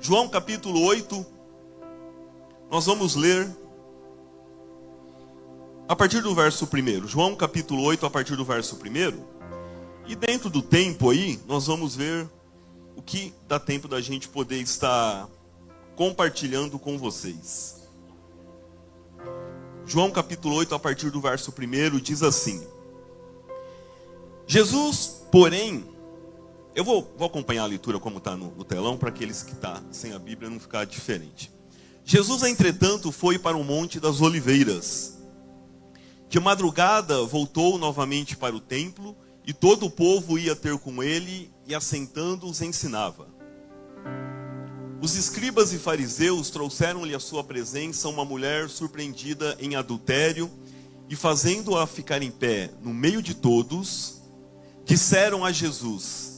João capítulo 8, nós vamos ler a partir do verso 1. João capítulo 8, a partir do verso 1. E dentro do tempo aí, nós vamos ver o que dá tempo da gente poder estar compartilhando com vocês. João capítulo 8, a partir do verso 1, diz assim: Jesus, porém, eu vou acompanhar a leitura como está no telão, para aqueles que estão sem a Bíblia não ficar diferente. Jesus, entretanto, foi para o Monte das Oliveiras. De madrugada, voltou novamente para o templo, e todo o povo ia ter com ele, e assentando os ensinava. Os escribas e fariseus trouxeram-lhe à sua presença uma mulher surpreendida em adultério, e fazendo-a ficar em pé no meio de todos, disseram a Jesus: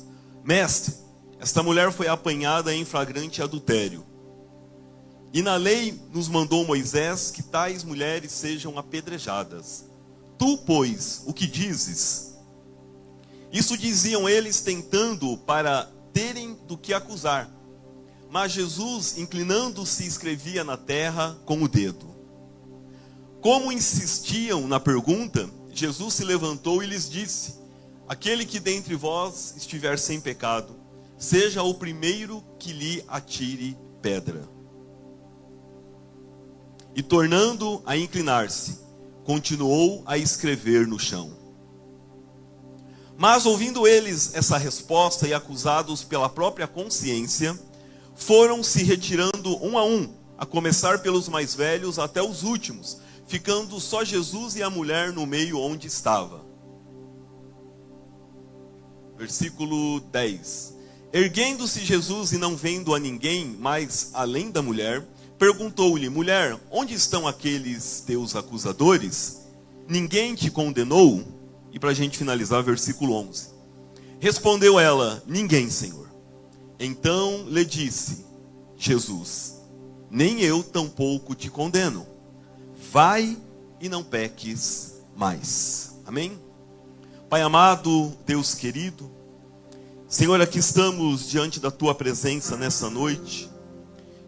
Mestre, esta mulher foi apanhada em flagrante adultério. E na lei nos mandou Moisés que tais mulheres sejam apedrejadas. Tu, pois, o que dizes? Isso diziam eles tentando para terem do que acusar. Mas Jesus, inclinando-se, escrevia na terra com o dedo. Como insistiam na pergunta, Jesus se levantou e lhes disse: Aquele que dentre vós estiver sem pecado, seja o primeiro que lhe atire pedra. E tornando a inclinar-se, continuou a escrever no chão. Mas ouvindo eles essa resposta e acusados pela própria consciência, foram se retirando um, a começar pelos mais velhos até os últimos, ficando só Jesus e a mulher no meio onde estava. Versículo 10. Erguendo-se Jesus e não vendo a ninguém mais além da mulher, perguntou-lhe: Mulher, onde estão aqueles teus acusadores? Ninguém te condenou? E para a gente finalizar, versículo 11. Respondeu ela: Ninguém, Senhor. Então lhe disse Jesus: Nem eu tampouco te condeno. Vai e não peques mais. Amém? Pai amado, Deus querido, Senhor, aqui estamos diante da Tua presença nessa noite.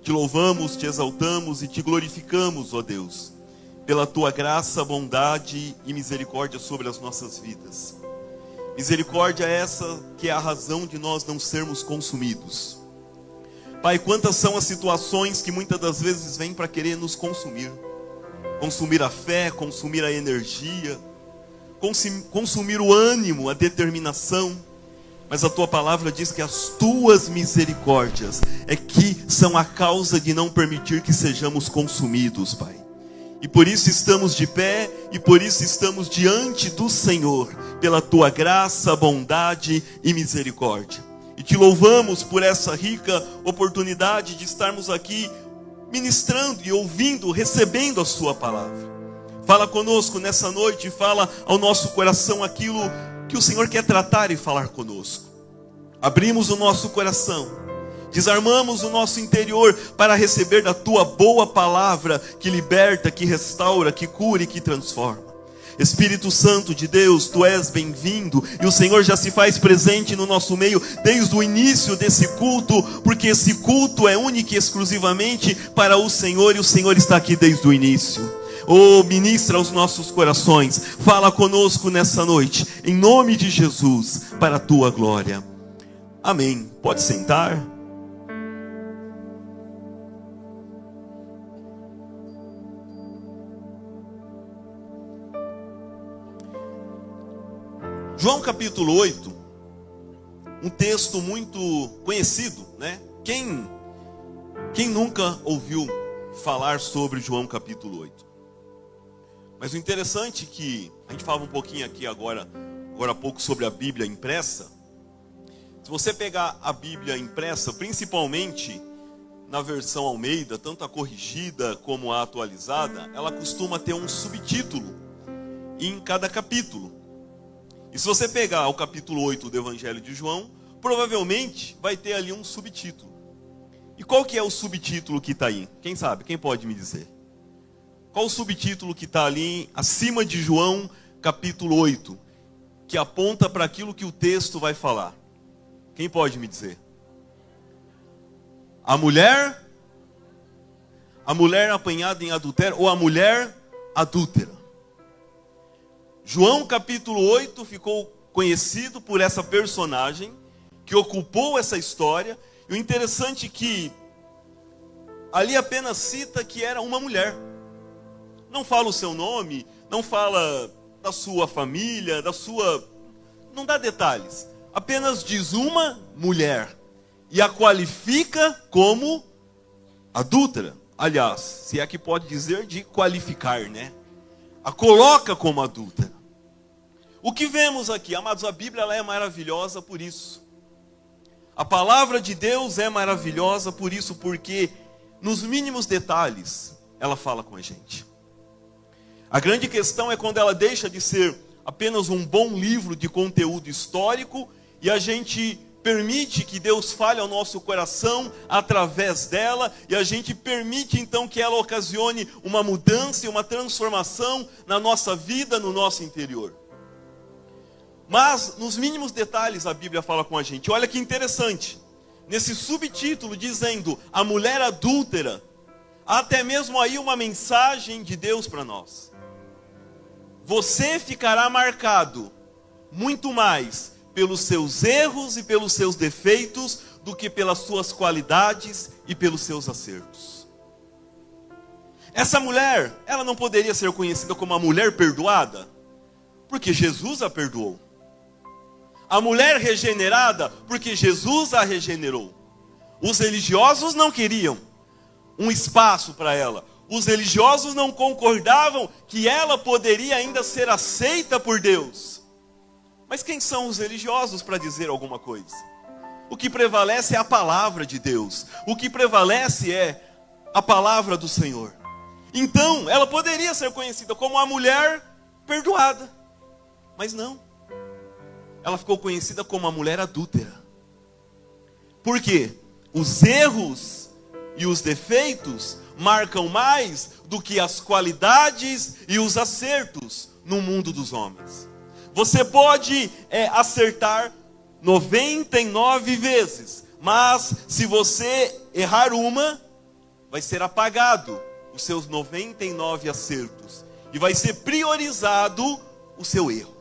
Te louvamos, te exaltamos e te glorificamos, ó Deus, pela Tua graça, bondade e misericórdia sobre as nossas vidas. Misericórdia essa que é a razão de nós não sermos consumidos. Pai, quantas são as situações que muitas das vezes vêm para querer nos consumir. Consumir a fé, consumir a energia, consumir o ânimo, a determinação. Mas a Tua palavra diz que as Tuas misericórdias é que são a causa de não permitir que sejamos consumidos, Pai. E por isso estamos de pé, e por isso estamos diante do Senhor, pela Tua graça, bondade e misericórdia. E te louvamos por essa rica oportunidade de estarmos aqui ministrando e ouvindo, recebendo a Sua palavra. Fala conosco nessa noite, fala ao nosso coração aquilo que o Senhor quer tratar e falar conosco. Abrimos o nosso coração, desarmamos o nosso interior para receber da Tua boa palavra que liberta, que restaura, que cura e que transforma. Espírito Santo de Deus, Tu és bem-vindo, e o Senhor já se faz presente no nosso meio desde o início desse culto, porque esse culto é único e exclusivamente para o Senhor, e o Senhor está aqui desde o início. Oh, ministra aos nossos corações, fala conosco nessa noite, em nome de Jesus, para a Tua glória. Amém. Pode sentar. João capítulo 8, um texto muito conhecido, né? Quem nunca ouviu falar sobre João capítulo 8? Mas o interessante é que a gente falava um pouquinho aqui agora há pouco sobre a Bíblia impressa. Se você pegar a Bíblia impressa, principalmente na versão Almeida, tanto a corrigida como a atualizada, ela costuma ter um subtítulo em cada capítulo. E se você pegar o capítulo 8 do Evangelho de João, provavelmente vai ter ali um subtítulo. E qual que é o subtítulo que está aí? Quem sabe? Quem pode me dizer? Qual o subtítulo que está ali acima de João capítulo 8? Que aponta para aquilo que o texto vai falar. Quem pode me dizer? A mulher apanhada em adultério, ou a mulher adúltera. João capítulo 8 ficou conhecido por essa personagem que ocupou essa história. E o interessante é que ali apenas cita que era uma mulher. Não fala o seu nome, não fala da sua família, não dá detalhes. Apenas diz uma mulher. E a qualifica como adúltera. Aliás, se é que pode dizer de qualificar, né? A coloca como adúltera. O que vemos aqui, amados, a Bíblia ela é maravilhosa por isso. A palavra de Deus é maravilhosa por isso, porque nos mínimos detalhes ela fala com a gente. A grande questão é quando ela deixa de ser apenas um bom livro de conteúdo histórico e a gente permite que Deus fale ao nosso coração através dela, e a gente permite então que ela ocasione uma mudança e uma transformação na nossa vida, no nosso interior. Mas nos mínimos detalhes a Bíblia fala com a gente. Olha que interessante, nesse subtítulo dizendo a mulher adúltera, há até mesmo aí uma mensagem de Deus para nós. Você ficará marcado muito mais pelos seus erros e pelos seus defeitos, do que pelas suas qualidades e pelos seus acertos. Essa mulher, ela não poderia ser conhecida como a mulher perdoada, porque Jesus a perdoou. A mulher regenerada, porque Jesus a regenerou. Os religiosos não queriam um espaço para ela. Os religiosos não concordavam que ela poderia ainda ser aceita por Deus. Mas quem são os religiosos para dizer alguma coisa? O que prevalece é a palavra de Deus. O que prevalece é a palavra do Senhor. Então, ela poderia ser conhecida como a mulher perdoada. Mas não. Ela ficou conhecida como a mulher adúltera. Por quê? Os erros e os defeitos marcam mais do que as qualidades e os acertos no mundo dos homens. Você pode acertar 99 vezes, mas se você errar uma, vai ser apagado os seus 99 acertos e vai ser priorizado o seu erro.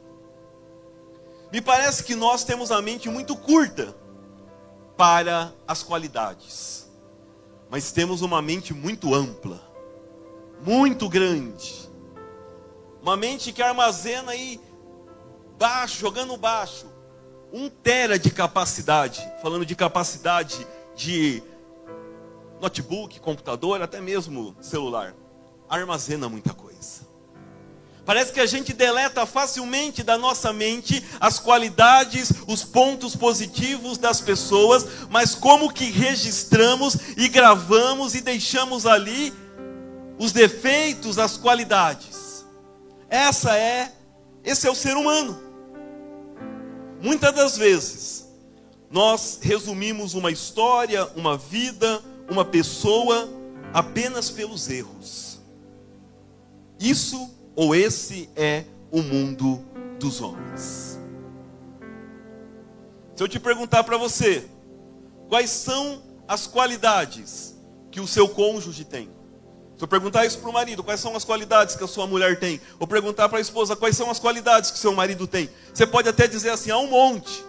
Me parece que nós temos a mente muito curta para as qualidades, mas temos uma mente muito ampla, muito grande, uma mente que armazena aí baixo, jogando baixo, 1 tera de capacidade, falando de capacidade de notebook, computador, até mesmo celular, armazena muita coisa. Parece que a gente deleta facilmente da nossa mente as qualidades, os pontos positivos das pessoas, mas como que registramos e gravamos e deixamos ali os defeitos, as qualidades. Esse é o ser humano. Muitas das vezes, nós resumimos uma história, uma vida, uma pessoa, apenas pelos erros. Isso ou esse é o mundo dos homens. Se eu te perguntar para você, quais são as qualidades que o seu cônjuge tem? Se eu perguntar isso para o marido, quais são as qualidades que a sua mulher tem? Ou perguntar para a esposa, quais são as qualidades que o seu marido tem? Você pode até dizer assim, há um monte.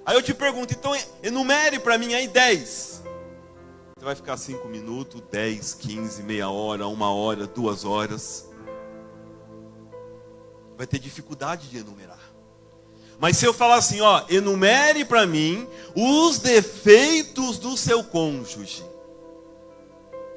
Aí eu te pergunto, então enumere para mim aí 10. Você vai ficar 5 minutos, 10, 15, meia hora, 1 hora, 2 horas. Vai ter dificuldade de enumerar. Mas se eu falar assim, enumere para mim os defeitos do seu cônjuge.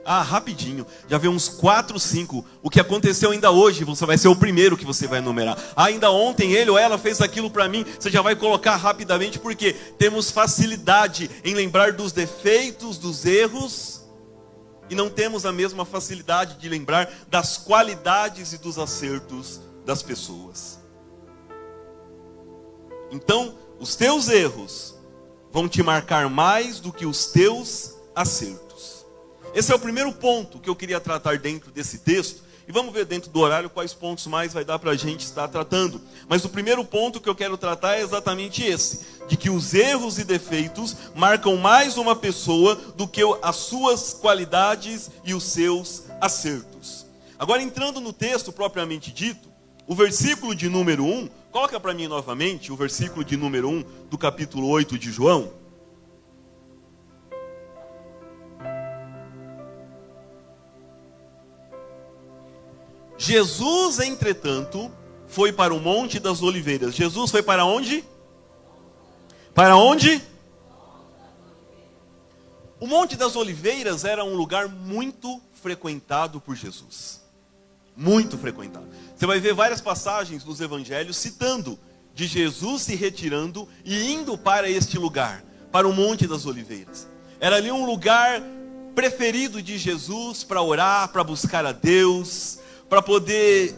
Rapidinho, já vê uns 4, 5. O que aconteceu ainda hoje, você vai ser o primeiro que você vai enumerar. Ainda ontem ele ou ela fez aquilo para mim, você já vai colocar rapidamente, porque temos facilidade em lembrar dos defeitos, dos erros, e não temos a mesma facilidade de lembrar das qualidades e dos acertos das pessoas. Então, os teus erros vão te marcar mais do que os teus acertos. Esse é o primeiro ponto que eu queria tratar dentro desse texto, E vamos ver dentro do horário quais pontos mais vai dar para a gente estar tratando. Mas o primeiro ponto que eu quero tratar é exatamente esse. De que os erros e defeitos marcam mais uma pessoa do que as suas qualidades e os seus acertos. Agora entrando no texto propriamente dito, o versículo de número 1, coloca para mim novamente o versículo de número 1 do capítulo 8 de João. Jesus, entretanto, foi para o Monte das Oliveiras. Jesus foi para onde? Para onde? O Monte das Oliveiras era um lugar muito frequentado por Jesus. Muito frequentado. Você vai ver várias passagens nos evangelhos citando de Jesus se retirando e indo para este lugar, para o Monte das Oliveiras. Era ali um lugar preferido de Jesus para orar, para buscar a Deus, para poder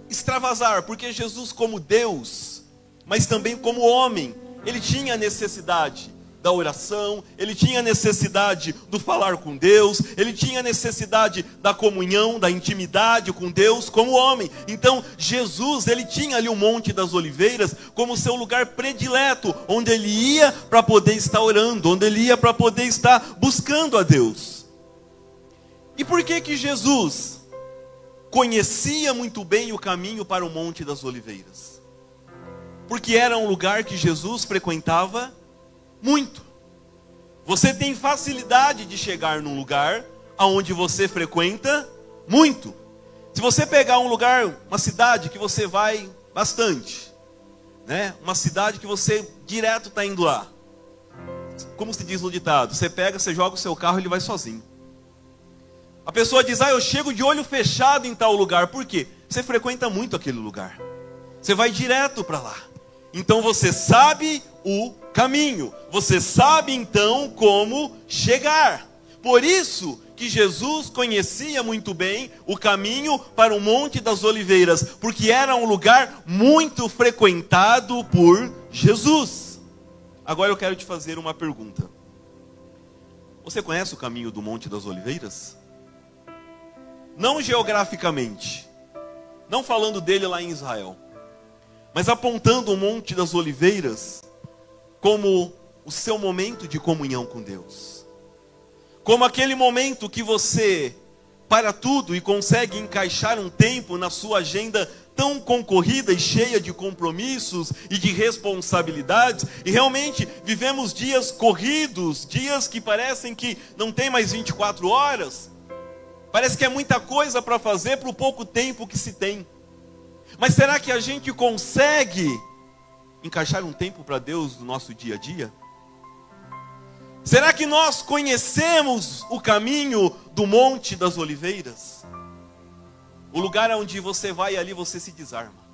extravasar, porque Jesus como Deus, mas também como homem, ele tinha necessidade da oração, ele tinha necessidade do falar com Deus, ele tinha necessidade da comunhão, da intimidade com Deus como homem. Então Jesus, ele tinha ali o Monte das Oliveiras como seu lugar predileto, onde ele ia para poder estar orando, onde ele ia para poder estar buscando a Deus. E por que Jesus conhecia muito bem o caminho para o Monte das Oliveiras? Porque era um lugar que Jesus frequentava muito. Você tem facilidade de chegar num lugar aonde você frequenta muito. Se você pegar um lugar, uma cidade que você vai bastante, né? Uma cidade que você direto está indo lá. Como se diz no ditado, você pega, você joga o seu carro e ele vai sozinho. A pessoa diz, eu chego de olho fechado em tal lugar. Por quê? Você frequenta muito aquele lugar. Você vai direto para lá. Então você sabe o caminho. Você sabe então como chegar. Por isso que Jesus conhecia muito bem o caminho para o Monte das Oliveiras. Porque era um lugar muito frequentado por Jesus. Agora eu quero te fazer uma pergunta. Você conhece o caminho do Monte das Oliveiras? Não geograficamente, não falando dele lá em Israel, mas apontando o Monte das Oliveiras como o seu momento de comunhão com Deus. Como aquele momento que você para tudo e consegue encaixar um tempo na sua agenda tão concorrida e cheia de compromissos e de responsabilidades. E realmente vivemos dias corridos, dias que parecem que não tem mais 24 horas. Parece que é muita coisa para fazer para o pouco tempo que se tem. Mas será que a gente consegue encaixar um tempo para Deus no nosso dia a dia? Será que nós conhecemos o caminho do Monte das Oliveiras? O lugar onde você vai ali você se desarma.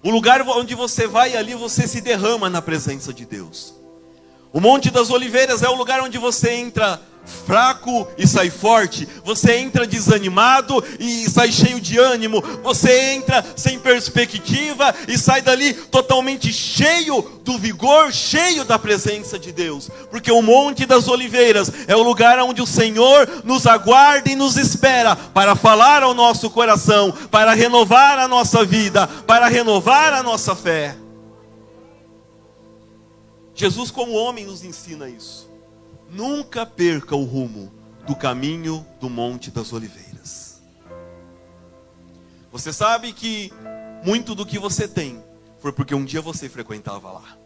O lugar onde você vai ali você se derrama na presença de Deus. O Monte das Oliveiras é o lugar onde você entra fraco e sai forte. Você entra desanimado e sai cheio de ânimo. Você entra sem perspectiva e sai dali totalmente cheio do vigor, cheio da presença de Deus. Porque o Monte das Oliveiras é o lugar onde o Senhor nos aguarda e nos espera para falar ao nosso coração, para renovar a nossa vida, para renovar a nossa fé. Jesus como homem nos ensina isso. Nunca perca o rumo do caminho do Monte das Oliveiras. Você sabe que muito do que você tem foi porque um dia você frequentava lá.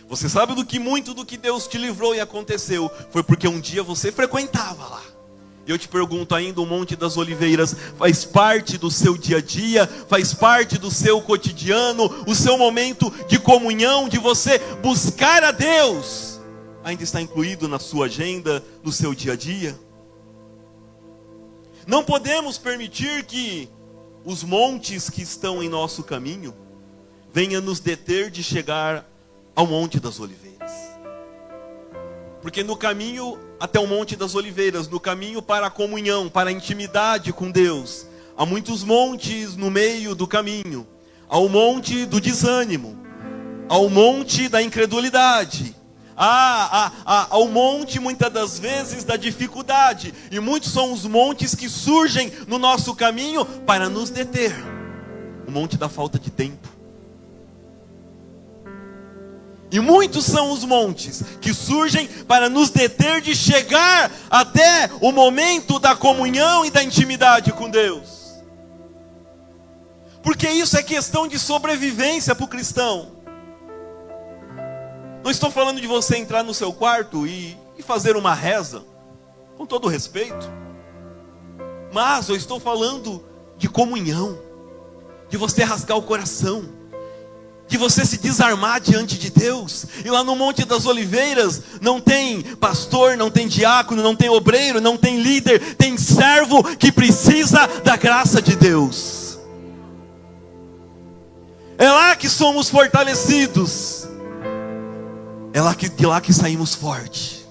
Você sabe muito do que Deus te livrou e aconteceu foi porque um dia você frequentava lá. E eu te pergunto ainda, o Monte das Oliveiras faz parte do seu dia a dia, faz parte do seu cotidiano, o seu momento de comunhão, de você buscar a Deus, ainda está incluído na sua agenda, no seu dia a dia? Não podemos permitir que os montes que estão em nosso caminho venham nos deter de chegar ao Monte das Oliveiras. Porque no caminho até o Monte das Oliveiras, no caminho para a comunhão, para a intimidade com Deus, há muitos montes no meio do caminho. Há o monte do desânimo, há o monte da incredulidade, ao monte, muitas das vezes, da dificuldade. E muitos são os montes que surgem no nosso caminho para nos deter. O monte da falta de tempo. E muitos são os montes que surgem para nos deter de chegar até o momento da comunhão e da intimidade com Deus. Porque isso é questão de sobrevivência para o cristão. Não estou falando de você entrar no seu quarto e fazer uma reza, com todo respeito. Mas eu estou falando de comunhão, de você rasgar o coração, de você se desarmar diante de Deus. E lá no Monte das Oliveiras não tem pastor, não tem diácono, não tem obreiro, não tem líder, tem servo que precisa da graça de Deus. É lá que somos fortalecidos. É de lá que saímos fortes.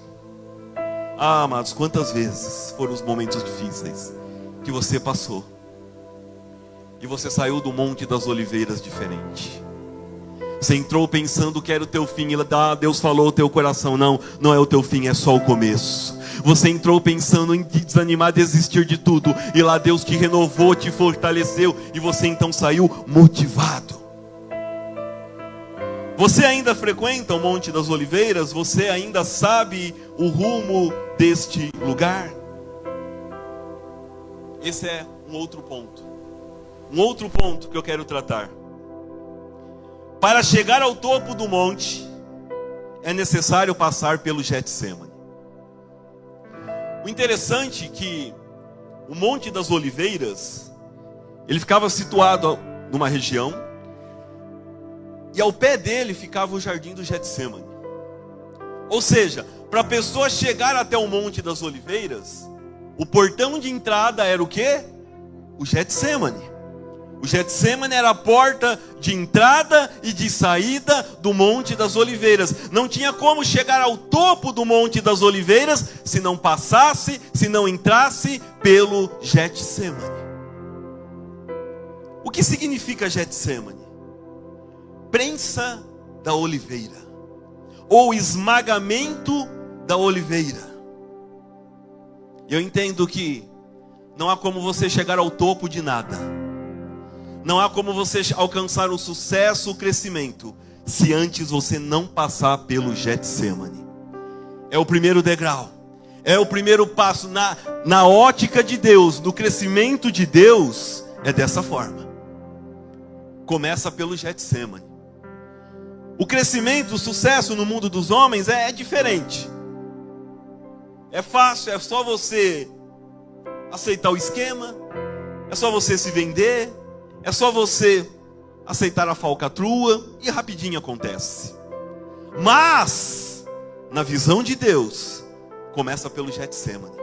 Ah, amados, quantas vezes foram os momentos difíceis que você passou e você saiu do Monte das Oliveiras diferente. Você entrou pensando que era o teu fim, e Deus falou ao teu coração: não, não é o teu fim, é só o começo. Você entrou pensando em desanimar, desistir de tudo, e lá Deus te renovou, te fortaleceu, e você então saiu motivado. Você ainda frequenta o Monte das Oliveiras? Você ainda sabe o rumo deste lugar? Esse é um outro ponto. Um outro ponto que eu quero tratar. Para chegar ao topo do monte, é necessário passar pelo Getsêmani. O interessante é que o Monte das Oliveiras, ele ficava situado numa região, e ao pé dele ficava o jardim do Getsêmani. Ou seja, para a pessoa chegar até o Monte das Oliveiras, o portão de entrada era o quê? O Getsêmani. O Getsêmani era a porta de entrada e de saída do Monte das Oliveiras. Não tinha como chegar ao topo do Monte das Oliveiras se não passasse, se não entrasse pelo Getsêmani. O que significa Getsêmani? Prensa da oliveira, ou esmagamento da oliveira. Eu entendo que não há como você chegar ao topo de nada. Não há como você alcançar o sucesso, o crescimento, se antes você não passar pelo Getsêmani. É o primeiro degrau. É o primeiro passo. Na ótica de Deus, no crescimento de Deus, é dessa forma. Começa pelo Getsêmani. O crescimento, o sucesso no mundo dos homens é diferente. É fácil, é só você aceitar o esquema, é só você se vender, é só você aceitar a falcatrua e rapidinho acontece. Mas, na visão de Deus, começa pelo Getsêmani.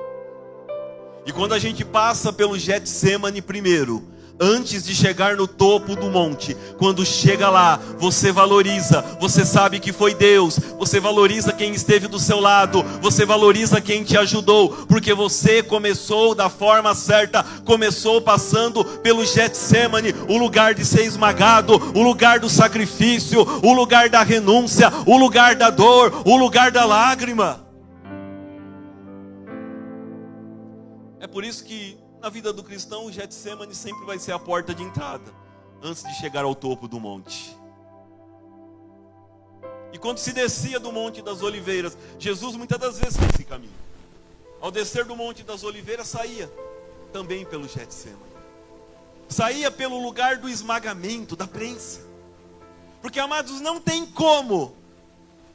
E quando a gente passa pelo Getsêmani primeiro, antes de chegar no topo do monte, quando chega lá, você valoriza, você sabe que foi Deus, você valoriza quem esteve do seu lado, você valoriza quem te ajudou, porque você começou da forma certa, começou passando pelo Getsêmani, o lugar de ser esmagado, o lugar do sacrifício, o lugar da renúncia, o lugar da dor, o lugar da lágrima. É por isso que na vida do cristão, o Getsêmani sempre vai ser a porta de entrada, antes de chegar ao topo do monte. E quando se descia do Monte das Oliveiras, Jesus muitas das vezes fez esse caminho. Ao descer do Monte das Oliveiras, saía também pelo Getsêmani. Saía pelo lugar do esmagamento, da prensa. Porque, amados, não tem como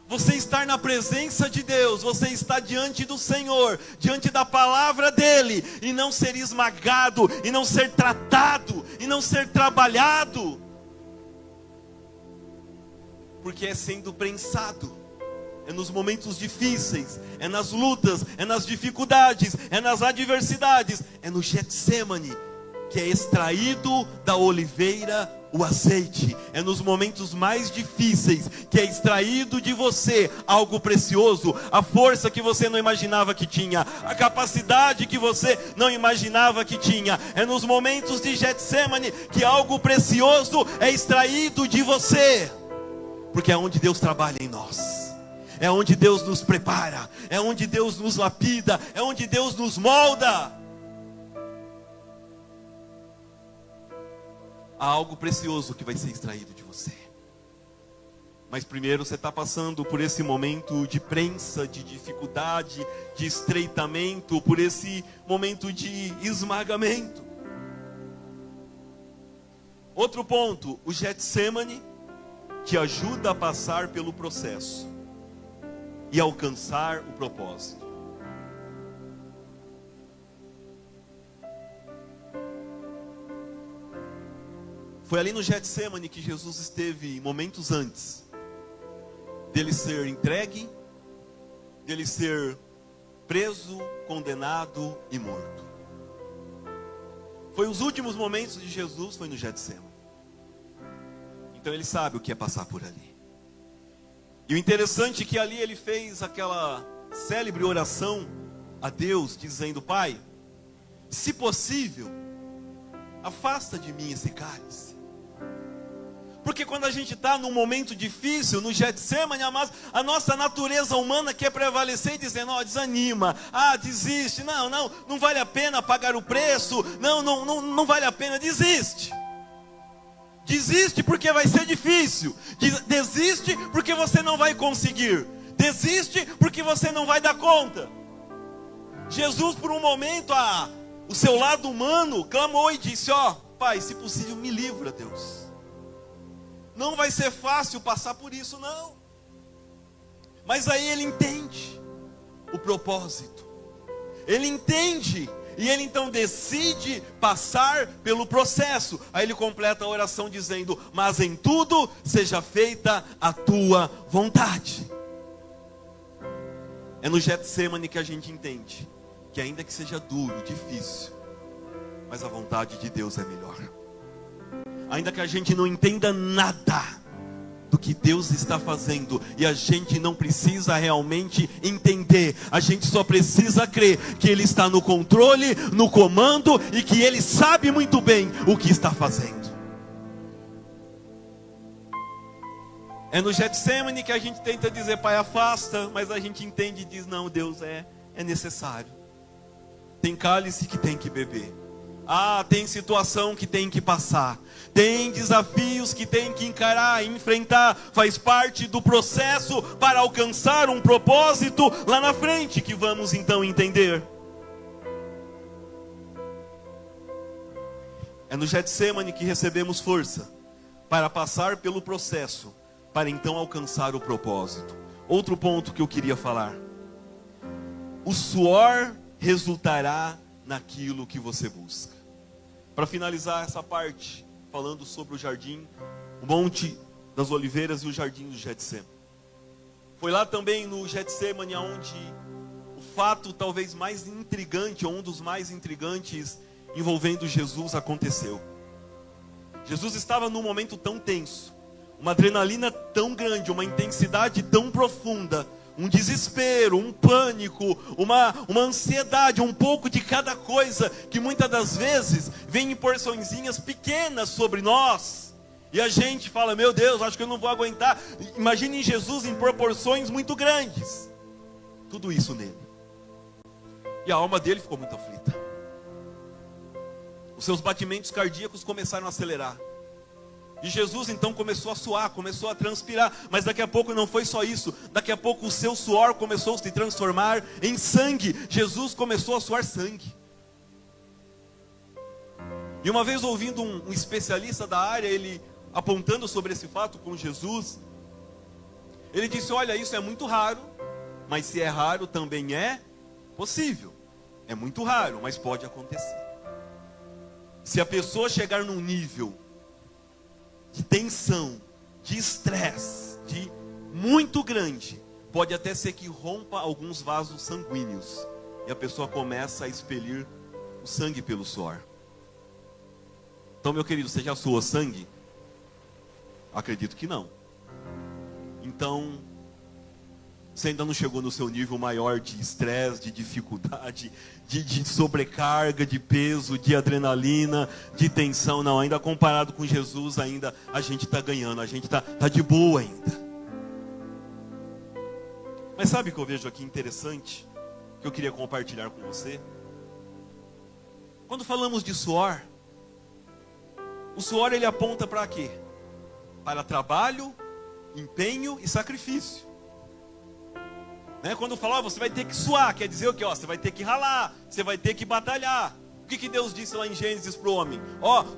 você estar na presença de Deus, você está diante do Senhor, diante da palavra dEle, e não ser esmagado, e não ser tratado, e não ser trabalhado. Porque é sendo prensado, é nos momentos difíceis, é nas lutas, é nas dificuldades, é nas adversidades, é no Getsêmani, que é extraído da oliveira o azeite. É nos momentos mais difíceis que é extraído de você algo precioso, a força que você não imaginava que tinha, a capacidade que você não imaginava que tinha. É nos momentos de Getsêmani que algo precioso é extraído de você, porque é onde Deus trabalha em nós. é onde Deus nos prepara, é onde Deus nos lapida, é onde Deus nos molda. Há algo precioso que vai ser extraído de você. Mas primeiro você está passando por esse momento de prensa, de dificuldade, de estreitamento, por esse momento de esmagamento. Outro ponto, o Getsemane te ajuda a passar pelo processo e alcançar o propósito. Foi ali no Getsemane que Jesus esteve momentos antes dele ser entregue, dele ser preso, condenado e morto. Foi os últimos momentos de Jesus, foi no Getsemane. Então ele sabe o que é passar por ali. E o interessante é que ali ele fez aquela célebre oração a Deus, dizendo: Pai, se possível, afasta de mim esse cálice. Porque quando a gente está num momento difícil, no Getsemane, a nossa natureza humana quer prevalecer dizendo: ó, desanima, desiste, não vale a pena pagar o preço, não vale a pena, desiste. Desiste porque vai ser difícil, desiste porque você não vai conseguir, desiste porque você não vai dar conta. Jesus, por um momento, o seu lado humano clamou e disse: ó, Pai, se possível me livra, Deus. Não vai ser fácil passar por isso, não. Mas aí ele entende o propósito. Ele entende. E ele então decide passar pelo processo. Aí ele completa a oração dizendo: mas em tudo seja feita a tua vontade. É no Getsemane que a gente entende que ainda que seja duro, difícil, mas a vontade de Deus é melhor. Ainda que a gente não entenda nada do que Deus está fazendo, e a gente não precisa realmente entender, a gente só precisa crer que Ele está no controle, no comando, e que Ele sabe muito bem o que está fazendo. É no Getsemane que a gente tenta dizer: Pai, afasta, mas a gente entende e diz: não, Deus, é necessário. Tem cálice que tem que beber. Tem situação que tem que passar. Tem desafios que tem que encarar, enfrentar. Faz parte do processo para alcançar um propósito lá na frente, que vamos então entender. É no Getsemane que recebemos força para passar pelo processo, para então alcançar o propósito. Outro ponto que eu queria falar: o suor resultará naquilo que você busca. Para finalizar essa parte, falando sobre o jardim, o Monte das Oliveiras e o jardim do Getsemane. Foi lá também no Getsemane onde o fato talvez mais intrigante, ou um dos mais intrigantes, envolvendo Jesus aconteceu. Jesus estava num momento tão tenso, uma adrenalina tão grande, uma intensidade tão profunda, um desespero, um pânico, uma ansiedade, um pouco de cada coisa, que muitas das vezes vem em porçõezinhas pequenas sobre nós, e a gente fala: meu Deus, acho que eu não vou aguentar. Imagine Jesus em proporções muito grandes, tudo isso nele, e a alma dele ficou muito aflita. Os seus batimentos cardíacos começaram a acelerar. E Jesus então começou a suar, começou a transpirar. Mas daqui a pouco não foi só isso. Daqui a pouco o seu suor começou a se transformar em sangue. Jesus começou a suar sangue. E uma vez ouvindo um especialista da área, ele apontando sobre esse fato com Jesus, ele disse: olha, isso é muito raro, mas se é raro também é possível. É muito raro, mas pode acontecer. Se a pessoa chegar num nível de tensão, de estresse, de muito grande, pode até ser que rompa alguns vasos sanguíneos, e a pessoa começa a expelir o sangue pelo suor. Então, meu querido, você já suou sangue? Acredito que não. Então, você ainda não chegou no seu nível maior de estresse, de dificuldade, de sobrecarga, de peso, de adrenalina, de tensão. Não, ainda comparado com Jesus, ainda a gente está ganhando, a gente está de boa ainda. Mas sabe o que eu vejo aqui interessante, que eu queria compartilhar com você? Quando falamos de suor, o suor ele aponta para quê? Para trabalho, empenho e sacrifício. Né? Quando fala, você vai ter que suar, quer dizer o quê? Você vai ter que ralar, você vai ter que batalhar. O que Deus disse lá em Gênesis para o homem?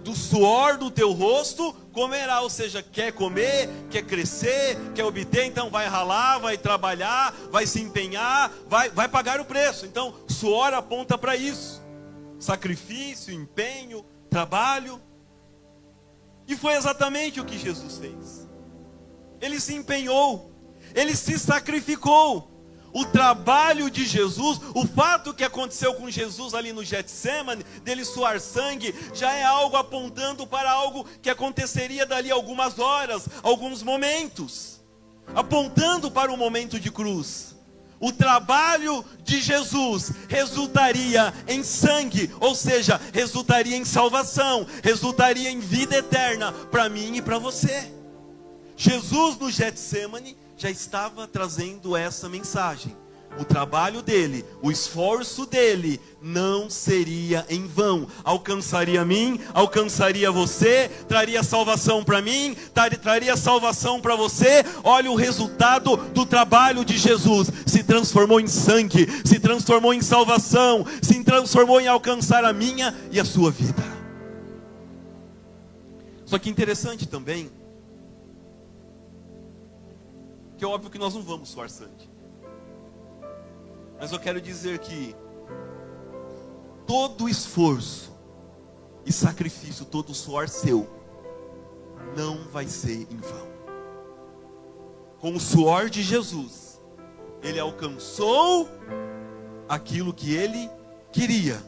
Do suor do teu rosto comerá, ou seja, quer comer, quer crescer, quer obter, então vai ralar, vai trabalhar, vai se empenhar, vai pagar o preço. Então, suor aponta para isso. Sacrifício, empenho, trabalho. E foi exatamente o que Jesus fez. Ele se empenhou, ele se sacrificou. O trabalho de Jesus, o fato que aconteceu com Jesus ali no Getsemane, dele suar sangue, já é algo apontando para algo que aconteceria dali algumas horas, alguns momentos, apontando para o momento de cruz. O trabalho de Jesus resultaria em sangue, ou seja, resultaria em salvação, resultaria em vida eterna para mim e para você. Jesus no Getsemane já estava trazendo essa mensagem. O trabalho dele, o esforço dele não seria em vão. Alcançaria a mim, alcançaria você, traria salvação para mim, traria salvação para você. Olha o resultado do trabalho de Jesus. Se transformou em sangue, se transformou em salvação, se transformou em alcançar a minha e a sua vida. Só que interessante também, que é óbvio que nós não vamos suar sangue. Mas eu quero dizer que todo esforço e sacrifício, todo suor seu, não vai ser em vão. Com o suor de Jesus, ele alcançou aquilo que ele queria,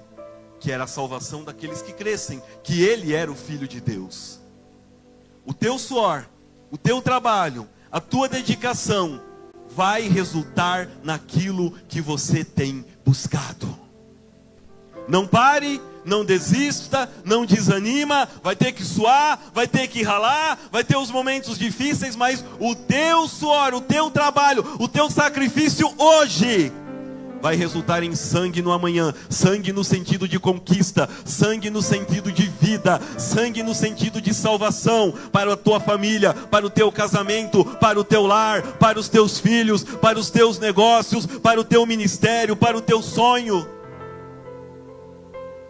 que era a salvação daqueles que crescem, que ele era o Filho de Deus. O teu suor, o teu trabalho, a tua dedicação vai resultar naquilo que você tem buscado. Não pare, não desista, não desanima, vai ter que suar, vai ter que ralar, vai ter os momentos difíceis, mas o teu suor, o teu trabalho, o teu sacrifício hoje vai resultar em sangue no amanhã. Sangue no sentido de conquista, sangue no sentido de vida, sangue no sentido de salvação para a tua família, para o teu casamento, para o teu lar, para os teus filhos, para os teus negócios, para o teu ministério, para o teu sonho.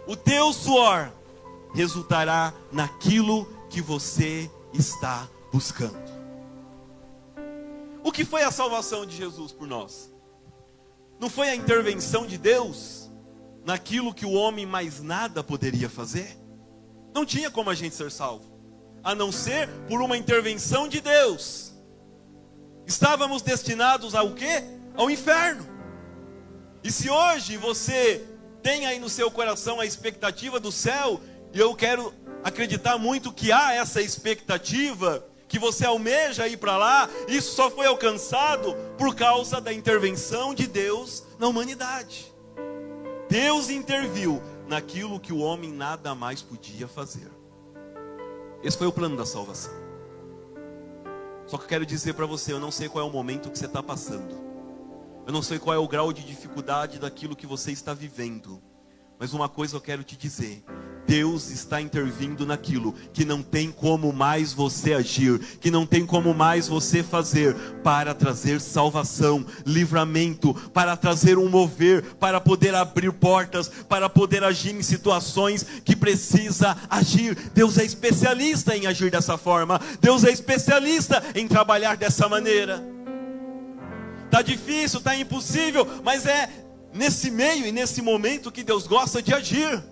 O teu suor resultará naquilo que você está buscando. O que foi a salvação de Jesus por nós? Não foi a intervenção de Deus naquilo que o homem mais nada poderia fazer? Não tinha como a gente ser salvo, a não ser por uma intervenção de Deus. Estávamos destinados ao quê? Ao inferno. E se hoje você tem aí no seu coração a expectativa do céu, e eu quero acreditar muito que há essa expectativa, que você almeja ir para lá, isso só foi alcançado por causa da intervenção de Deus na humanidade. Deus interviu naquilo que o homem nada mais podia fazer. Esse foi o plano da salvação. Só que eu quero dizer para você, eu não sei qual é o momento que você está passando, eu não sei qual é o grau de dificuldade daquilo que você está vivendo, mas uma coisa eu quero te dizer: Deus está intervindo naquilo que não tem como mais você agir, que não tem como mais você fazer, para trazer salvação, livramento, para trazer um mover, para poder abrir portas, para poder agir em situações que precisa agir. Deus é especialista em agir dessa forma, Deus é especialista em trabalhar dessa maneira. Está difícil, está impossível, mas é nesse meio e nesse momento que Deus gosta de agir.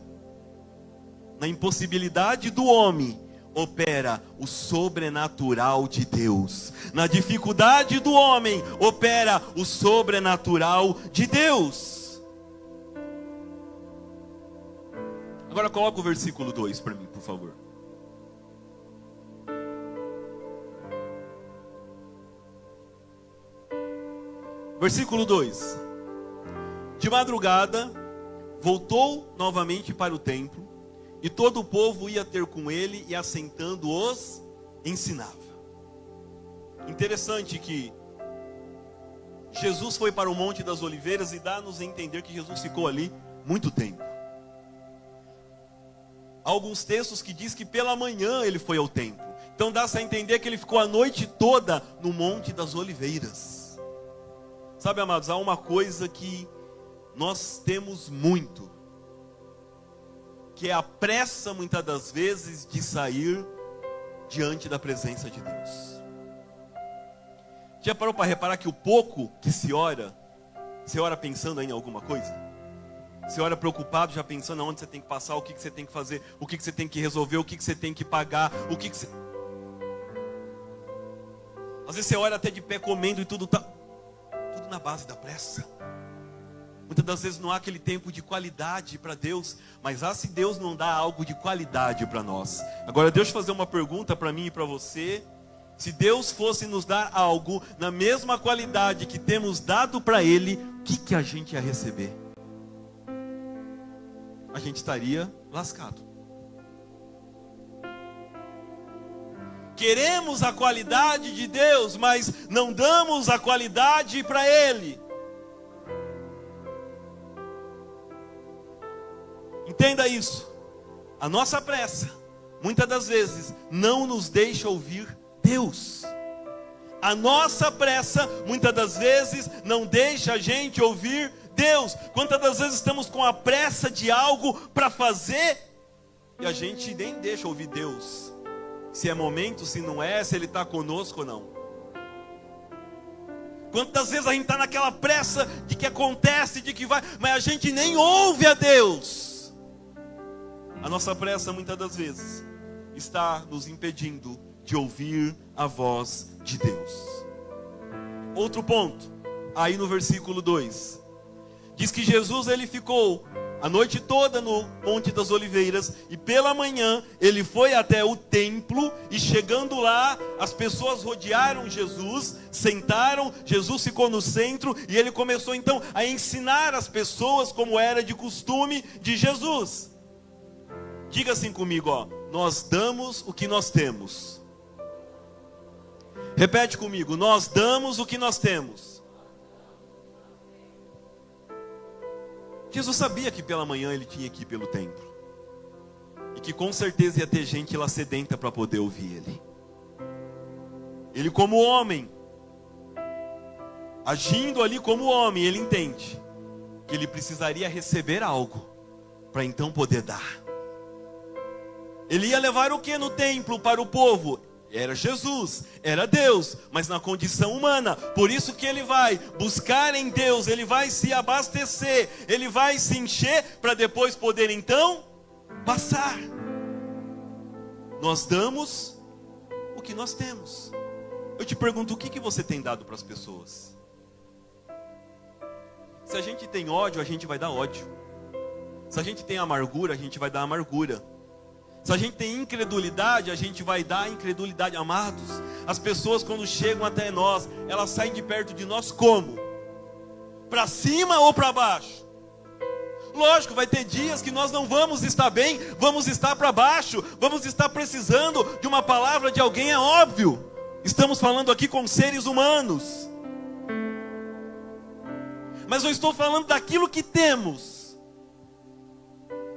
Na impossibilidade do homem opera o sobrenatural de Deus. Na dificuldade do homem opera o sobrenatural de Deus. Agora coloca o versículo 2 para mim, por favor. Versículo 2. De madrugada, voltou novamente para o templo, e todo o povo ia ter com ele, e assentando os ensinava. Interessante que Jesus foi para o Monte das Oliveiras e dá-nos a entender que Jesus ficou ali muito tempo. Há alguns textos que diz que pela manhã ele foi ao templo. Então dá-se a entender que ele ficou a noite toda no Monte das Oliveiras. Sabe, amados, há uma coisa que nós temos muito, que é a pressa, muitas das vezes, de sair diante da presença de Deus. Já parou para reparar que o pouco que se ora, você ora pensando em alguma coisa? Você ora preocupado, já pensando aonde você tem que passar, o que você tem que fazer, o que você tem que resolver, o que você tem que pagar, o que você... Às vezes você ora até de pé comendo e tudo na base da pressa. Muitas das vezes não há aquele tempo de qualidade para Deus, mas se Deus não dá algo de qualidade para nós. Agora deixa eu fazer uma pergunta para mim e para você. Se Deus fosse nos dar algo na mesma qualidade que temos dado para Ele, o que a gente ia receber? A gente estaria lascado. Queremos a qualidade de Deus, mas não damos a qualidade para Ele. Entenda isso. A nossa pressa, muitas das vezes, não nos deixa ouvir Deus. A nossa pressa, muitas das vezes, não deixa a gente ouvir Deus. Quantas das vezes estamos com a pressa de algo para fazer e a gente nem deixa ouvir Deus. Se é momento, se não é, se Ele está conosco ou não. Quantas vezes a gente está naquela pressa de que acontece, de que vai, mas a gente nem ouve a Deus. A nossa pressa, muitas das vezes, está nos impedindo de ouvir a voz de Deus. Outro ponto, aí no versículo 2. Diz que Jesus ele ficou a noite toda no Monte das Oliveiras e pela manhã ele foi até o templo e chegando lá as pessoas rodearam Jesus, sentaram, Jesus ficou no centro e ele começou então a ensinar as pessoas como era de costume de Jesus. Diga assim comigo, nós damos o que nós temos. Repete comigo, nós damos o que nós temos. Jesus sabia que pela manhã ele tinha que ir pelo templo. E que com certeza ia ter gente lá sedenta para poder ouvir ele. Ele como homem, agindo ali como homem, ele entende que ele precisaria receber algo para então poder dar. Ele ia levar o que no templo para o povo? Era Jesus, era Deus, mas na condição humana. Por isso que ele vai buscar em Deus, ele vai se abastecer, ele vai se encher para depois poder então passar. Nós damos o que nós temos. Eu te pergunto, o que você tem dado para as pessoas? Se a gente tem ódio, a gente vai dar ódio. Se a gente tem amargura, a gente vai dar amargura. Se a gente tem incredulidade, a gente vai dar incredulidade. Amados, as pessoas quando chegam até nós, elas saem de perto de nós como? Para cima ou para baixo? Lógico, vai ter dias que nós não vamos estar bem, vamos estar para baixo, vamos estar precisando de uma palavra de alguém, é óbvio. Estamos falando aqui com seres humanos. Mas eu estou falando daquilo que temos.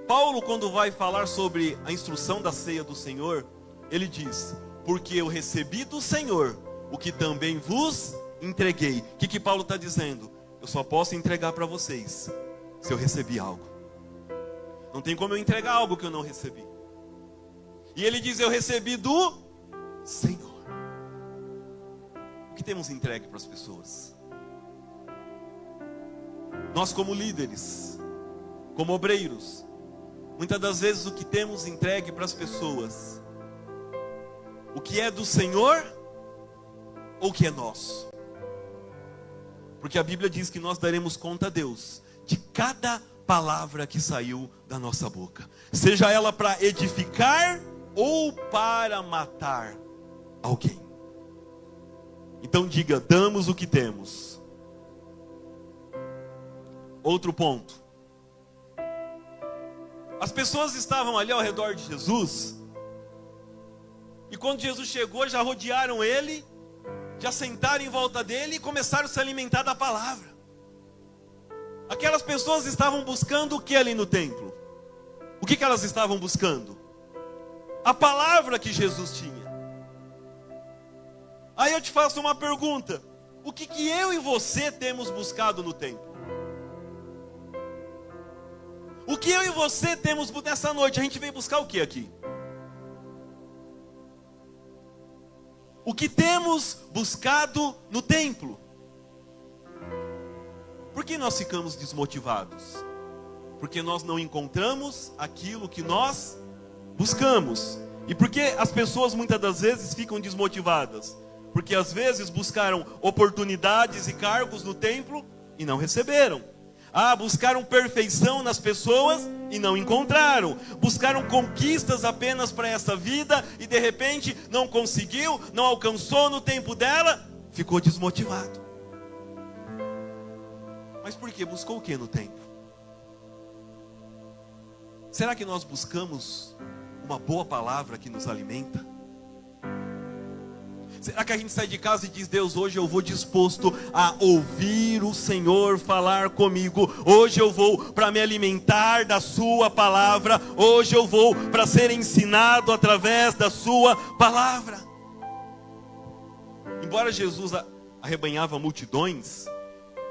Paulo, quando vai falar sobre a instrução da ceia do Senhor, ele diz: porque eu recebi do Senhor o que também vos entreguei. O que Paulo está dizendo? Eu só posso entregar para vocês se eu recebi algo. Não tem como eu entregar algo que eu não recebi. E ele diz: eu recebi do Senhor. O que temos entregue para as pessoas? Nós como líderes, como obreiros, muitas das vezes o que temos entregue para as pessoas, o que é do Senhor ou o que é nosso? Porque a Bíblia diz que nós daremos conta a Deus de cada palavra que saiu da nossa boca, seja ela para edificar ou para matar alguém. Então diga: damos o que temos. Outro ponto. As pessoas estavam ali ao redor de Jesus. E quando Jesus chegou, já rodearam ele. já sentaram em volta dele e começaram a se alimentar da palavra. Aquelas pessoas estavam buscando o que ali no templo? O que elas estavam buscando? A palavra que Jesus tinha. Aí eu te faço uma pergunta: o que eu e você temos buscado no templo? O que eu e você temos nessa noite? A gente veio buscar o que aqui? O que temos buscado no templo? Por que nós ficamos desmotivados? Porque nós não encontramos aquilo que nós buscamos. E por que as pessoas muitas das vezes ficam desmotivadas? Porque às vezes buscaram oportunidades e cargos no templo e não receberam. Buscaram perfeição nas pessoas e não encontraram. Buscaram conquistas apenas para essa vida e de repente não conseguiu, não alcançou no tempo dela, ficou desmotivado. Mas por quê? Buscou o que no tempo? Será que nós buscamos uma boa palavra que nos alimenta? Será que a gente sai de casa e diz: Deus, hoje eu vou disposto a ouvir o Senhor falar comigo. Hoje eu vou para me alimentar da sua palavra. Hoje eu vou para ser ensinado através da sua palavra. Embora Jesus arrebanhava multidões,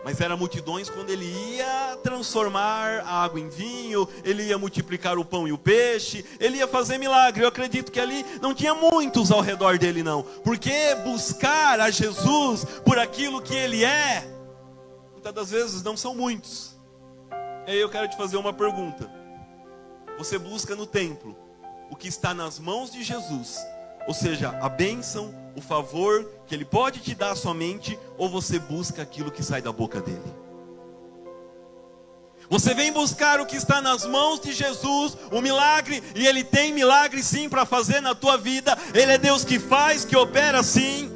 mas era multidões quando ele ia transformar a água em vinho, ele ia multiplicar o pão e o peixe, ele ia fazer milagre. Eu acredito que ali não tinha muitos ao redor dele não, porque buscar a Jesus por aquilo que ele é, muitas das vezes não são muitos. E aí eu quero te fazer uma pergunta: você busca no templo o que está nas mãos de Jesus, ou seja, a bênção, o favor que ele pode te dar somente, ou você busca aquilo que sai da boca dele? Você vem buscar o que está nas mãos de Jesus, o milagre, e ele tem milagre sim para fazer na tua vida. Ele é Deus que faz, que opera sim.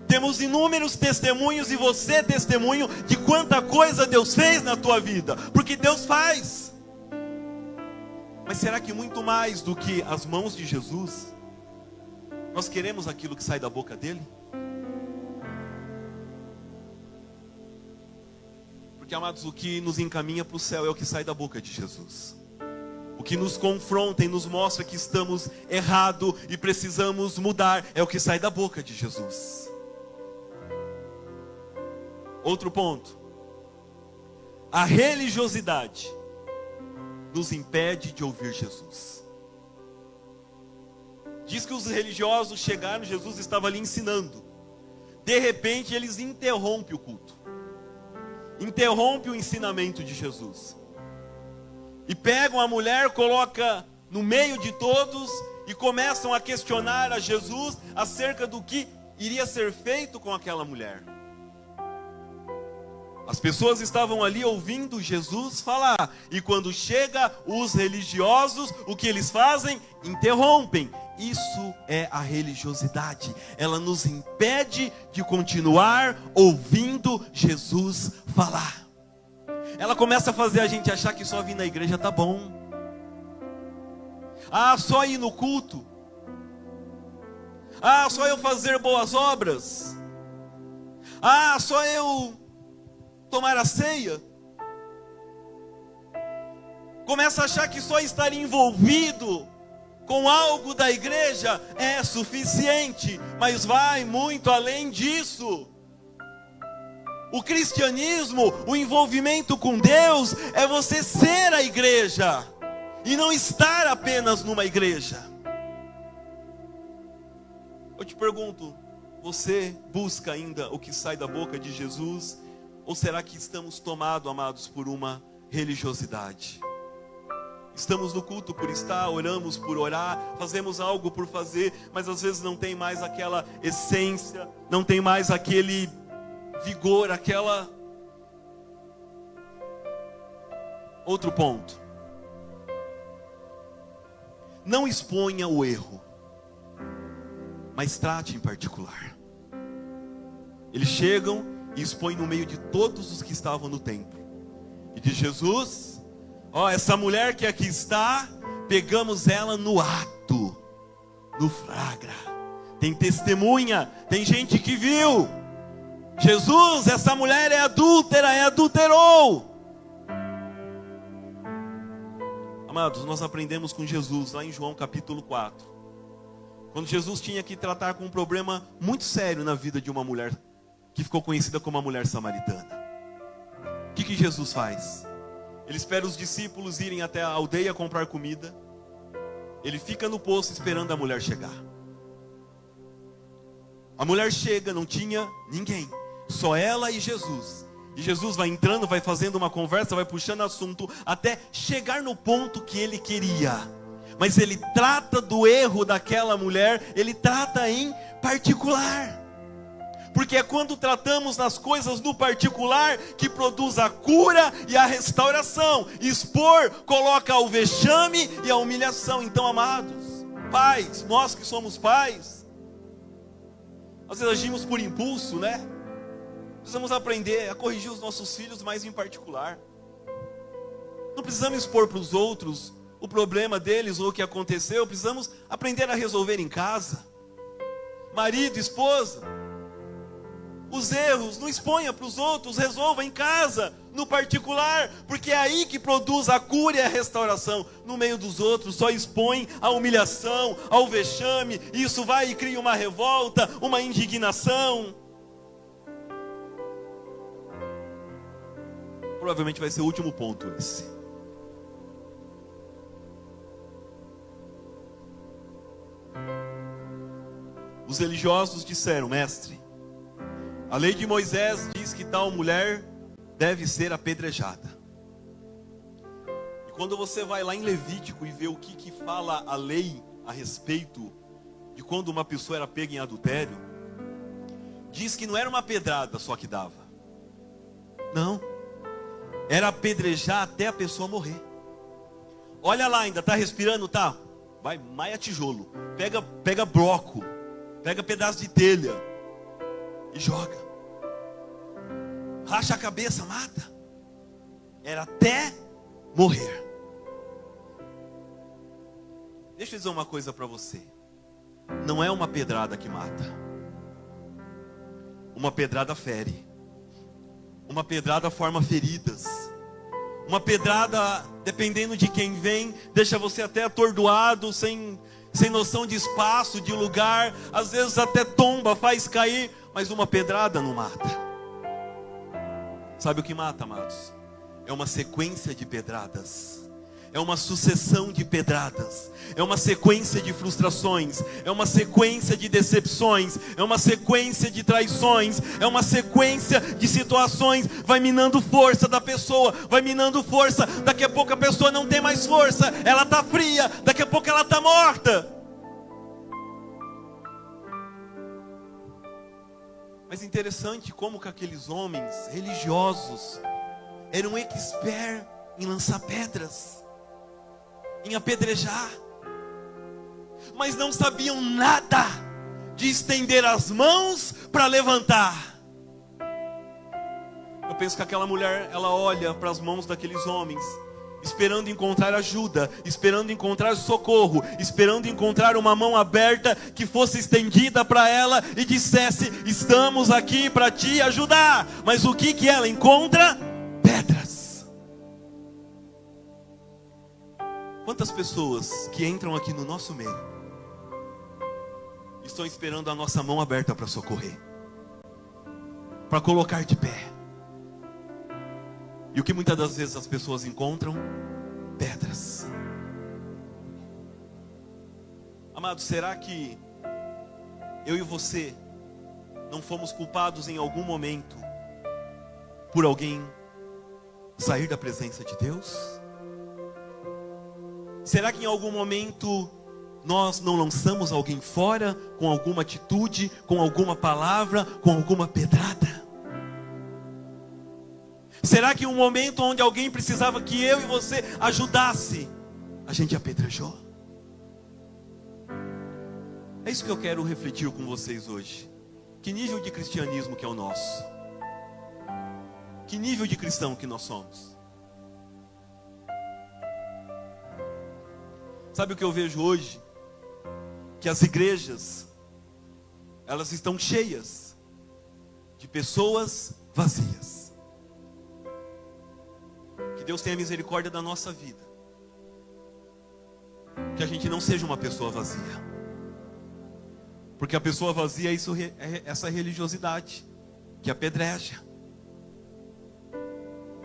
Temos inúmeros testemunhos, e você é testemunho de quanta coisa Deus fez na tua vida, porque Deus faz. Mas será que muito mais do que as mãos de Jesus, nós queremos aquilo que sai da boca dele? Porque, amados, o que nos encaminha para o céu é o que sai da boca de Jesus. O que nos confronta e nos mostra que estamos errados e precisamos mudar é o que sai da boca de Jesus. Outro ponto: a religiosidade nos impede de ouvir Jesus. Diz que os religiosos chegaram, Jesus estava ali ensinando. De repente eles interrompem o culto, interrompem o ensinamento de Jesus, e pegam a mulher, colocam no meio de todos e começam a questionar a Jesus acerca do que iria ser feito com aquela mulher. As pessoas estavam ali ouvindo Jesus falar, e quando chega os religiosos, o que eles fazem? Interrompem. Isso é a religiosidade. Ela nos impede de continuar ouvindo Jesus falar. Ela começa a fazer a gente achar que só vir na igreja tá bom. Só ir no culto. Só eu fazer boas obras. Só eu tomar a ceia. Começa a achar que só estar envolvido com algo da igreja é suficiente, mas vai muito além disso. O cristianismo, o envolvimento com Deus, é você ser a igreja e não estar apenas numa igreja. Eu te pergunto, você busca ainda o que sai da boca de Jesus? Ou será que estamos tomados, amados, por uma religiosidade? Estamos no culto por estar, oramos por orar, fazemos algo por fazer, mas às vezes não tem mais aquela essência, não tem mais aquele vigor, aquela... Outro ponto: não exponha o erro, mas trate em particular. Eles chegam e expõem no meio de todos os que estavam no templo, e diz: Jesus, essa mulher que aqui está, pegamos ela no ato, no flagra, tem testemunha, tem gente que viu. Jesus, essa mulher é adúltera, adulterou. Amados, nós aprendemos com Jesus lá em João capítulo 4. Quando Jesus tinha que tratar com um problema muito sério na vida de uma mulher que ficou conhecida como a mulher samaritana. O que Jesus faz? Ele espera os discípulos irem até a aldeia comprar comida. Ele fica no poço esperando a mulher chegar. A mulher chega, não tinha ninguém, só ela e Jesus. E Jesus vai entrando, vai fazendo uma conversa, vai puxando assunto, até chegar no ponto que ele queria. Mas ele trata do erro daquela mulher, ele trata em particular. Porque é quando tratamos nas coisas no particular que produz a cura e a restauração. Expor coloca o vexame e a humilhação. Então, amados, pais, nós que somos pais, às vezes agimos por impulso, né? Precisamos aprender a corrigir os nossos filhos, mais em particular. Não precisamos expor para os outros o problema deles ou o que aconteceu. Precisamos aprender a resolver em casa. Marido, esposa, os erros não exponha para os outros, resolva em casa, no particular, porque é aí que produz a cura e a restauração. No meio dos outros só expõe a humilhação, ao vexame. Isso vai e cria uma revolta, uma indignação. Provavelmente vai ser o último ponto esse. Os religiosos disseram: mestre, a lei de Moisés diz que tal mulher deve ser apedrejada. E quando você vai lá em Levítico e vê o que fala a lei a respeito de quando uma pessoa era pega em adultério, diz que não era uma pedrada só que dava. Não. Era apedrejar até a pessoa morrer. Olha lá, ainda está respirando, tá? Vai, maia tijolo. Pega bloco. Pega pedaço de telha. E joga. Racha a cabeça, mata. Era até morrer. Deixa eu dizer uma coisa para você. Não é uma pedrada que mata. Uma pedrada fere. Uma pedrada forma feridas. Uma pedrada, dependendo de quem vem, deixa você até atordoado, sem noção de espaço, de lugar. Às vezes até tomba, faz cair. Mas uma pedrada não mata. Sabe o que mata, amados? É uma sequência de pedradas. É uma sucessão de pedradas. É uma sequência de frustrações. É uma sequência de decepções. É uma sequência de traições. É uma sequência de situações. Vai minando força da pessoa. Vai minando força. Daqui a pouco a pessoa não tem mais força. Ela está fria. Daqui a pouco ela está morta. Mas interessante como que aqueles homens religiosos eram experts em lançar pedras, em apedrejar, mas não sabiam nada de estender as mãos para levantar. Eu penso que aquela mulher, ela olha para as mãos daqueles homens, esperando encontrar ajuda, esperando encontrar socorro, esperando encontrar uma mão aberta que fosse estendida para ela e dissesse: estamos aqui para te ajudar. Mas o que ela encontra? Pedras. Quantas pessoas que entram aqui no nosso meio estão esperando a nossa mão aberta para socorrer, para colocar de pé? E o que muitas das vezes as pessoas encontram? Pedras. Amados, será que eu e você não fomos culpados em algum momento por alguém sair da presença de Deus? Será que em algum momento nós não lançamos alguém fora com alguma atitude, com alguma palavra, com alguma pedrada? Será que em um momento onde alguém precisava que eu e você ajudasse, a gente apedrejou? É isso que eu quero refletir com vocês hoje. Que nível de cristianismo que é o nosso? Que nível de cristão que nós somos? Sabe o que eu vejo hoje? Que as igrejas elas estão cheias de pessoas vazias. Que Deus tenha misericórdia da nossa vida. Que a gente não seja uma pessoa vazia. Porque a pessoa vazia é essa religiosidade que apedreja,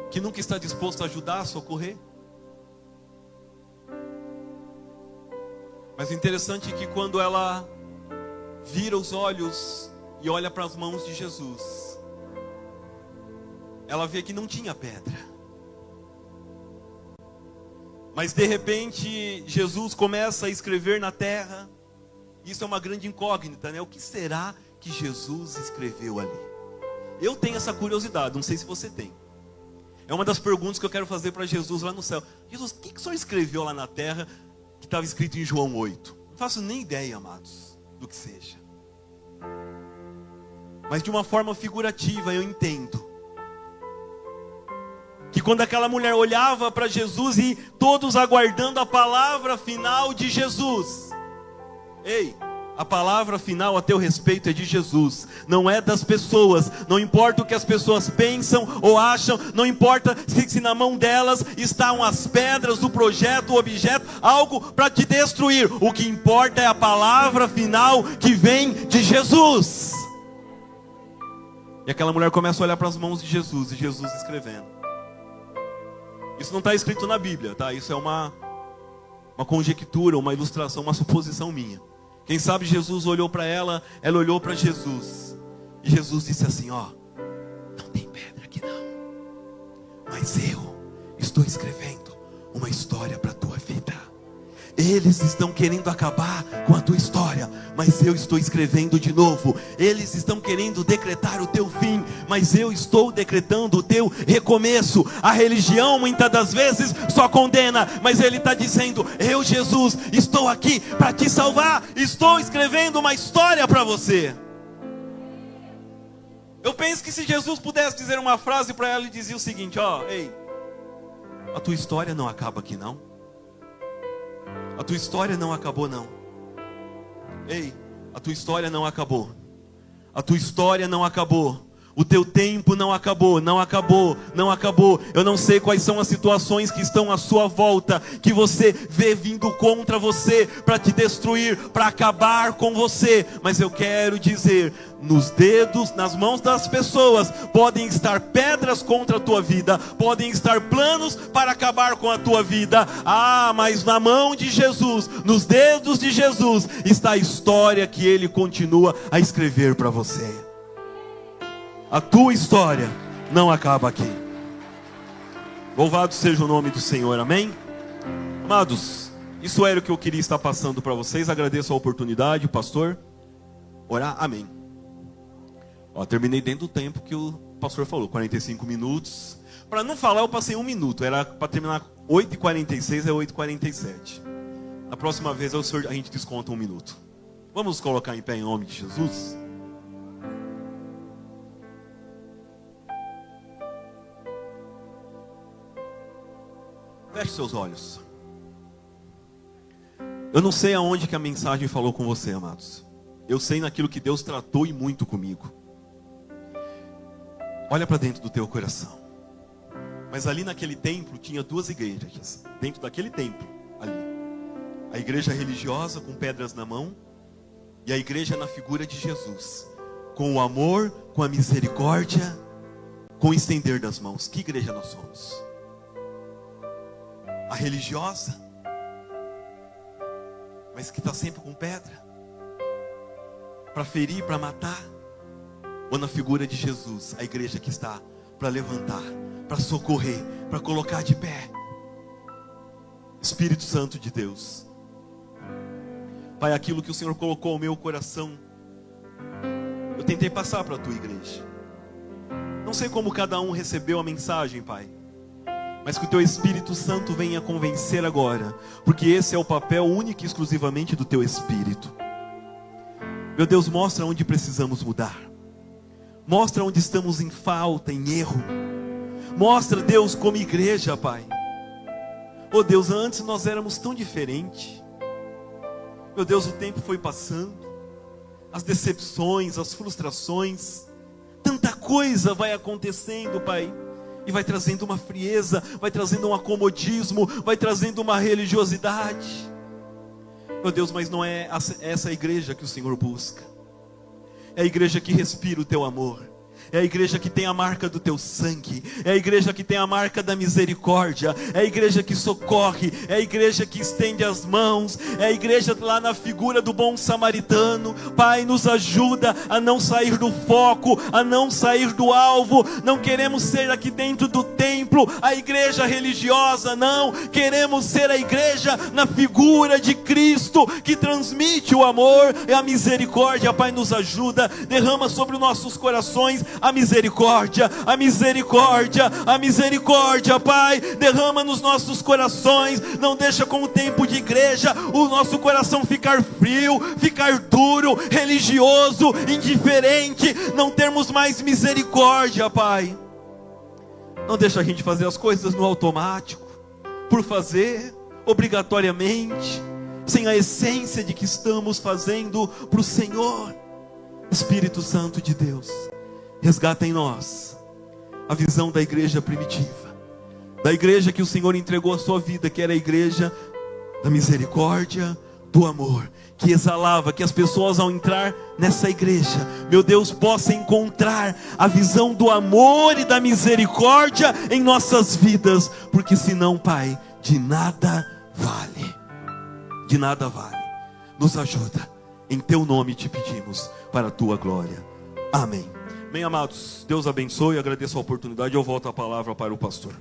que nunca está disposto a ajudar, a socorrer. Mas o interessante é que quando ela vira os olhos e olha para as mãos de Jesus, ela vê que não tinha pedra. Mas de repente Jesus começa a escrever na terra. Isso é uma grande incógnita, né? O que será que Jesus escreveu ali? Eu tenho essa curiosidade, não sei se você tem. É uma das perguntas que eu quero fazer para Jesus lá no céu. Jesus, o que o Senhor escreveu lá na terra que estava escrito em João 8? Não faço nem ideia, amados, do que seja. Mas de uma forma figurativa eu entendo que quando aquela mulher olhava para Jesus e todos aguardando a palavra final de Jesus. Ei, a palavra final a teu respeito é de Jesus, não é das pessoas. Não importa o que as pessoas pensam ou acham, não importa se na mão delas estão as pedras, o projeto, o objeto, algo para te destruir. O que importa é a palavra final que vem de Jesus. E aquela mulher começa a olhar para as mãos de Jesus e Jesus escrevendo. Isso não está escrito na Bíblia, tá? Isso é uma conjectura, uma ilustração, uma suposição minha. Quem sabe Jesus olhou para ela olhou para Jesus. E Jesus disse assim, ó, não tem pedra aqui não. Mas eu estou escrevendo uma história para a tua vida. Eles estão querendo acabar com a tua história, mas eu estou escrevendo de novo. Eles estão querendo decretar o teu fim, mas eu estou decretando o teu recomeço. A religião muitas das vezes só condena, mas ele está dizendo, eu, Jesus, estou aqui para te salvar. Estou escrevendo uma história para você. Eu penso que se Jesus pudesse dizer uma frase para ela, ele dizia o seguinte, ó, ei, a tua história não acaba aqui não. A tua história não acabou não. Ei, a tua história não acabou. A tua história não acabou. O teu tempo não acabou, não acabou, não acabou. Eu não sei quais são as situações que estão à sua volta, que você vê vindo contra você, para te destruir, para acabar com você. Mas eu quero dizer, nos dedos, nas mãos das pessoas, podem estar pedras contra a tua vida, podem estar planos para acabar com a tua vida. Ah, mas na mão de Jesus, nos dedos de Jesus, está a história que Ele continua a escrever para você. A tua história não acaba aqui. Louvado seja o nome do Senhor, amém? Amados, isso era o que eu queria estar passando para vocês. Agradeço a oportunidade, pastor. Orar, amém. Ó, terminei dentro do tempo que o pastor falou, 45 minutos. Para não falar, eu passei 1 minuto. Era para terminar 8h46, é 8h47. Na próxima vez a gente desconta 1 minuto. Vamos colocar em pé em nome de Jesus? Feche seus olhos. Eu não sei aonde que a mensagem falou com você, amados. Eu sei naquilo que Deus tratou e muito comigo. Olha para dentro do teu coração. Mas ali naquele templo tinha 2 igrejas. Dentro daquele templo ali. A igreja religiosa com pedras na mão. E a igreja na figura de Jesus. Com o amor, com a misericórdia, com o estender das mãos. Que igreja nós somos? A religiosa, mas que está sempre com pedra, para ferir, para matar, ou na figura de Jesus, a igreja que está para levantar, para socorrer, para colocar de pé. Espírito Santo de Deus, Pai, aquilo que o Senhor colocou no meu coração, eu tentei passar para a tua igreja. Não sei como cada um recebeu a mensagem, Pai, mas que o teu Espírito Santo venha convencer agora, porque esse é o papel único e exclusivamente do teu Espírito. Meu Deus, mostra onde precisamos mudar. Mostra onde estamos em falta, em erro. Mostra, Deus, como igreja, Pai. Oh Deus, antes nós éramos tão diferentes. Meu Deus, o tempo foi passando. as decepções, as frustrações, tanta coisa vai acontecendo, Pai, e vai trazendo uma frieza, vai trazendo um acomodismo, vai trazendo uma religiosidade. Meu Deus, mas não é essa a igreja que o Senhor busca. É a igreja que respira o teu amor. É a igreja que tem a marca do teu sangue. É a igreja que tem a marca da misericórdia. É a igreja que socorre. É a igreja que estende as mãos. É a igreja lá na figura do bom samaritano. Pai, nos ajuda a não sair do foco, a não sair do alvo. Não queremos ser aqui dentro do templo a igreja religiosa, não. Queremos ser a igreja na figura de Cristo, que transmite o amor e a misericórdia. Pai, nos ajuda. Derrama sobre os nossos corações a misericórdia, a misericórdia, a misericórdia, Pai. Derrama nos nossos corações. Não deixa com o tempo de igreja o nosso coração ficar frio, ficar duro, religioso, indiferente. Não termos mais misericórdia, Pai. Não deixa a gente fazer as coisas no automático, por fazer, obrigatoriamente, sem a essência de que estamos fazendo para o Senhor. Espírito Santo de Deus, resgata em nós a visão da igreja primitiva, da igreja que o Senhor entregou a sua vida, que era a igreja da misericórdia, do amor, que exalava, que as pessoas ao entrar nessa igreja, meu Deus, possam encontrar a visão do amor e da misericórdia em nossas vidas, porque senão, Pai, de nada vale, de nada vale. Nos ajuda, em teu nome te pedimos, para a tua glória, amém. Bem, amados, Deus abençoe, agradeço a oportunidade, eu volto a palavra para o pastor.